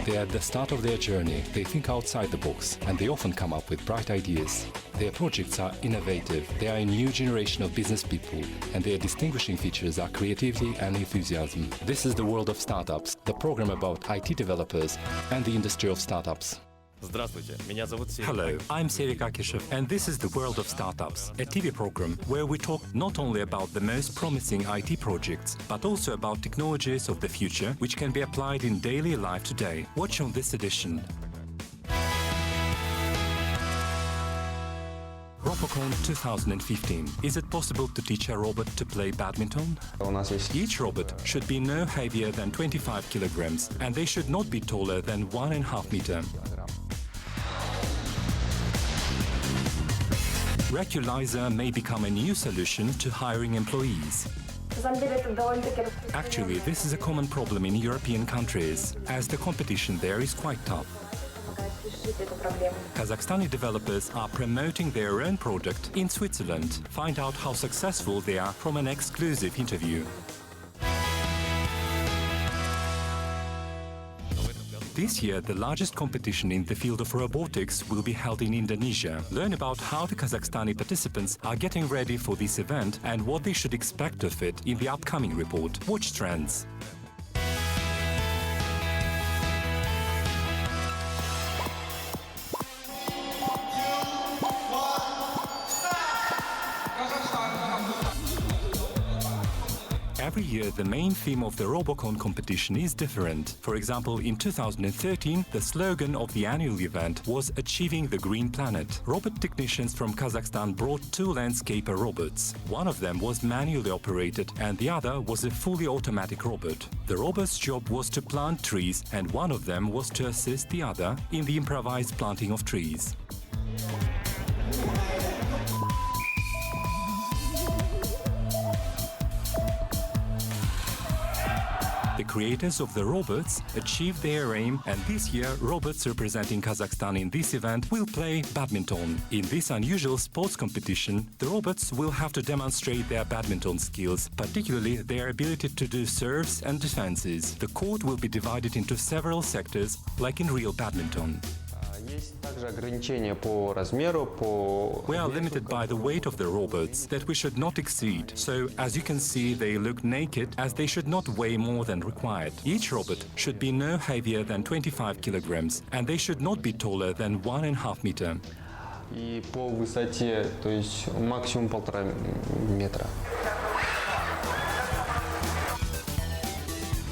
They are at the start of their journey, they think outside the box, and they often come up with bright ideas. Their projects are innovative, they are a new generation of business people, and their distinguishing features are creativity and enthusiasm. This is the world of startups, the program about IT developers and the industry of startups. Hello, I'm Serik Akishev, and this is The World of Startups, a TV program where we talk not only about the most promising IT projects, but also about technologies of the future which can be applied in daily life today. Watch on this edition. Robocon 2015. Is it possible to teach a robot to play badminton? Each robot should be no heavier than 25 kilograms, and they should not be taller than 1.5 meters. Reculizer may become a new solution to hiring employees. Actually, this is a common problem in European countries, as the competition there is quite tough. Kazakhstani developers are promoting their own product in Switzerland. Find out how successful they are from an exclusive interview. This year, the largest competition in the field of robotics will be held in Indonesia. Learn about how the Kazakhstani participants are getting ready for this event and what they should expect of it in the upcoming report. Watch Trends. Every year, the main theme of the Robocon competition is different. For example, in 2013, the slogan of the annual event was Achieving the Green Planet. Robot technicians from Kazakhstan brought 2 landscaper robots. One of them was manually operated and the other was a fully automatic robot. The robot's job was to plant trees, and one of them was to assist the other in the improvised planting of trees. The creators of the robots achieved their aim, and this year robots representing Kazakhstan in this event will play badminton. In this unusual sports competition, the robots will have to demonstrate their badminton skills, particularly their ability to do serves and defenses. The court will be divided into several sectors, like in real badminton. We are limited by the weight of the robots that we should not exceed, so as you can see they look naked, as they should not weigh more than required. Each robot should be no heavier than 25 kilograms, and they should not be taller than 1.5 meters. И по высоте, то есть максимум 1,5 метра.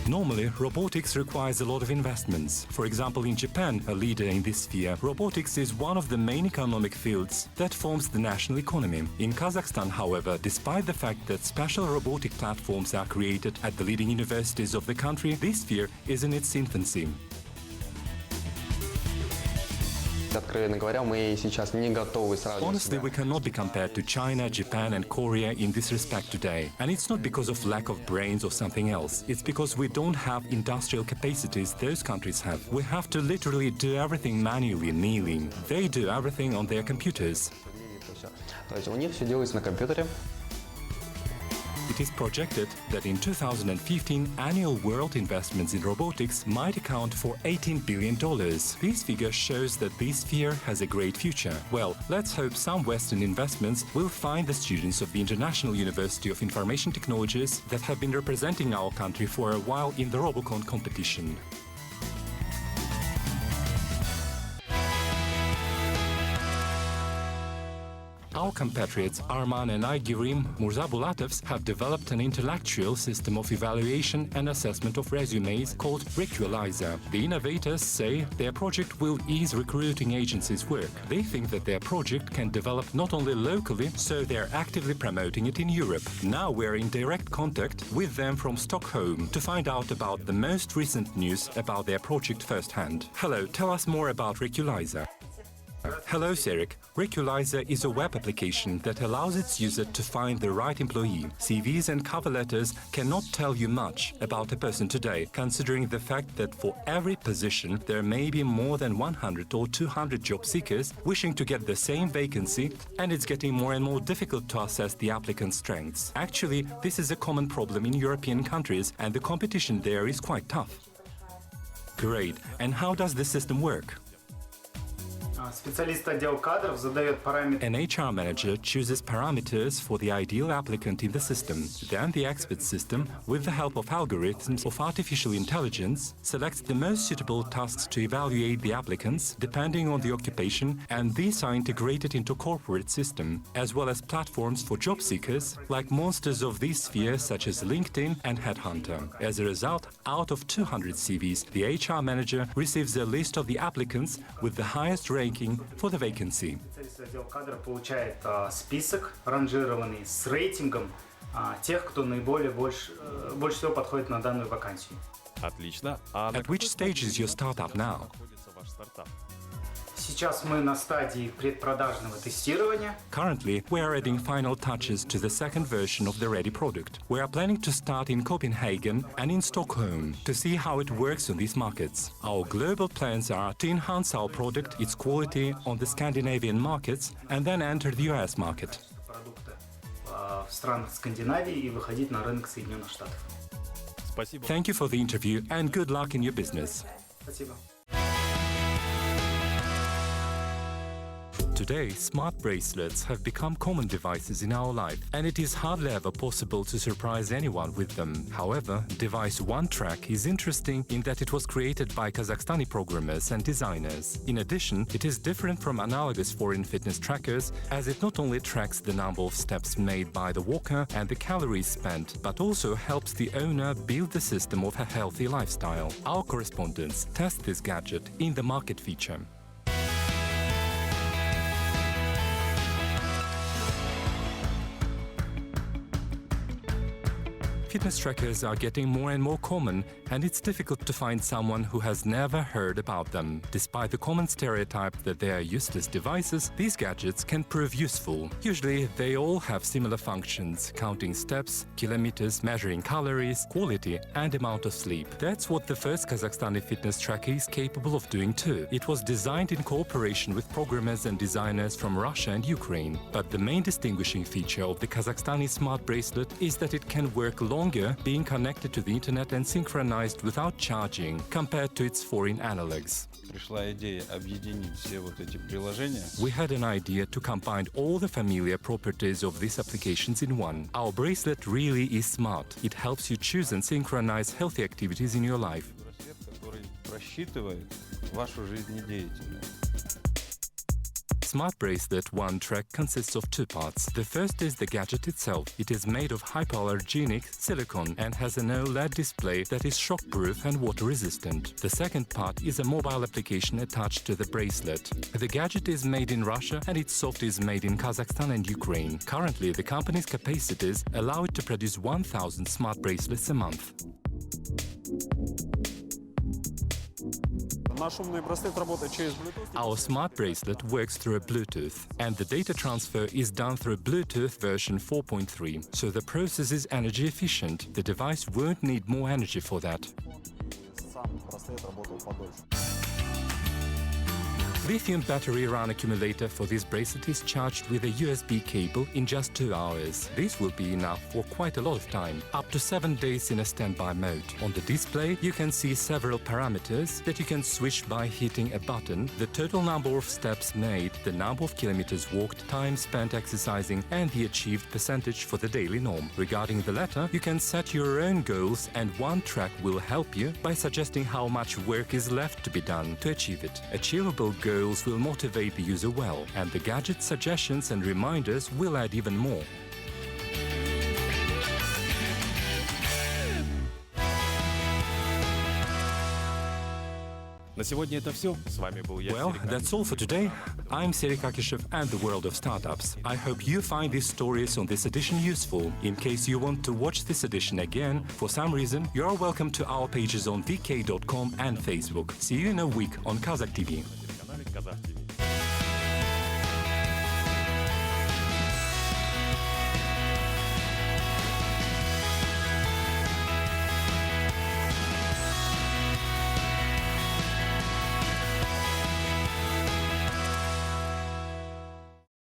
Normally, robotics requires a lot of investments. For example, in Japan, a leader in this sphere, robotics is one of the main economic fields that forms the national economy. In Kazakhstan, however, despite the fact that special robotic platforms are created at the leading universities of the country, this sphere is in its infancy. Honestly, we cannot be compared to China, Japan and Korea in this respect today. And it's not because of lack of brains or something else. It's because we don't have industrial capacities those countries have. We have to literally do everything manually, kneeling. They do everything on their computers. It is projected that in 2015, annual world investments in robotics might account for $18 billion. This figure shows that this sphere has a great future. Well, let's hope some Western investments will find the students of the International University of Information Technologies that have been representing our country for a while in the Robocon competition. Our compatriots Arman and Aygirim Murzabulatovs have developed an intellectual system of evaluation and assessment of resumes called Reculizer. The innovators say their project will ease recruiting agencies' work. They think that their project can develop not only locally, so they're actively promoting it in Europe. Now we're in direct contact with them from Stockholm to find out about the most recent news about their project firsthand. Hello, tell us more about Reculizer. Hello, Serik. Reculizer is a web application that allows its user to find the right employee. CVs and cover letters cannot tell you much about a person today, considering the fact that for every position there may be more than 100 or 200 job seekers wishing to get the same vacancy, and it's getting more and more difficult to assess the applicant's strengths. Actually, this is a common problem in European countries, and the competition there is quite tough. Great. And how does this system work? Специалист отдела кадров задает параметры. An HR manager chooses parameters for the ideal applicant in the system. Then the expert system, with the help of algorithms of artificial intelligence, selects the most suitable tasks to evaluate the applicants depending on the occupation, and these are integrated into corporate system, as well as platforms for job seekers, like monsters of this sphere such as LinkedIn and Headhunter. As a result, out of 200 CVs, the HR manager receives a list of the applicants with the highest ranking for the vacancy. Специалист отдела кадров получает список ранжированный с рейтингом тех, кто больше всего подходит на данную вакансию. Отлично. At which stage is your startup now? находится ваш стартап? Сейчас мы на стадии предпродажного тестирования. Currently, we are adding final touches to the second version of the ready product. We are planning to start in Copenhagen and in Stockholm to see how it works on these markets. Our global plans are to enhance our product, its quality on the Scandinavian markets, and then enter the US market. Продукты в странах Скандинавии и выходить на рынок Соединенных Штатов. Спасибо. Thank you for the interview and good luck in your business. Спасибо. Today, smart bracelets have become common devices in our life, and it is hardly ever possible to surprise anyone with them. However, device OneTrack is interesting in that it was created by Kazakhstani programmers and designers. In addition, it is different from analogous foreign fitness trackers, as it not only tracks the number of steps made by the walker and the calories spent, but also helps the owner build the system of a healthy lifestyle. Our correspondents test this gadget in the market feature. Fitness trackers are getting more and more common, and it's difficult to find someone who has never heard about them. Despite the common stereotype that they are useless devices, these gadgets can prove useful. Usually, they all have similar functions: counting steps, kilometers, measuring calories, quality, and amount of sleep. That's what the first Kazakhstani fitness tracker is capable of doing too. It was designed in cooperation with programmers and designers from Russia and Ukraine. But the main distinguishing feature of the Kazakhstani smart bracelet is that it can work longer, being connected to the internet and synchronized without charging, compared to its foreign analogs. Пришла идея объединить все вот эти приложения. We had an idea to combine all the familiar properties of these applications in one. Our bracelet really is smart. It helps you choose and synchronize healthy activities in your life. Браслет, который просчитывает вашу жизнедеятельность. Smart Bracelet OneTrack consists of two parts. The first is the gadget itself. It is made of hypoallergenic silicone and has an OLED display that is shockproof and water-resistant. The second part is a mobile application attached to the bracelet. The gadget is made in Russia and its software is made in Kazakhstan and Ukraine. Currently, the company's capacities allow it to produce 1,000 smart bracelets a month. Our smart bracelet works through a Bluetooth, and the data transfer is done through Bluetooth version 4.3, so the process is energy efficient. The device won't need more energy for that. Lithium battery run accumulator for this bracelet is charged with a USB cable in just 2 hours. This will be enough for quite a lot of time, up to 7 days in a standby mode. On the display, you can see several parameters that you can switch by hitting a button: the total number of steps made, the number of kilometers walked, time spent exercising, and the achieved percentage for the daily norm. Regarding the latter, you can set your own goals, and OneTrack will help you by suggesting how much work is left to be done to achieve it. Achievable goals will motivate the user well, and the gadget suggestions and reminders will add even more. На сегодня это все. С вами был я, Well, Серик that's all for today. I'm Serik Akishev and the World of Startups. I hope you find these stories on this edition useful. In case you want to watch this edition again, for some reason, you are welcome to our pages on vk.com and Facebook. See you in a week on Kazakh TV. на канале Казах ТВ.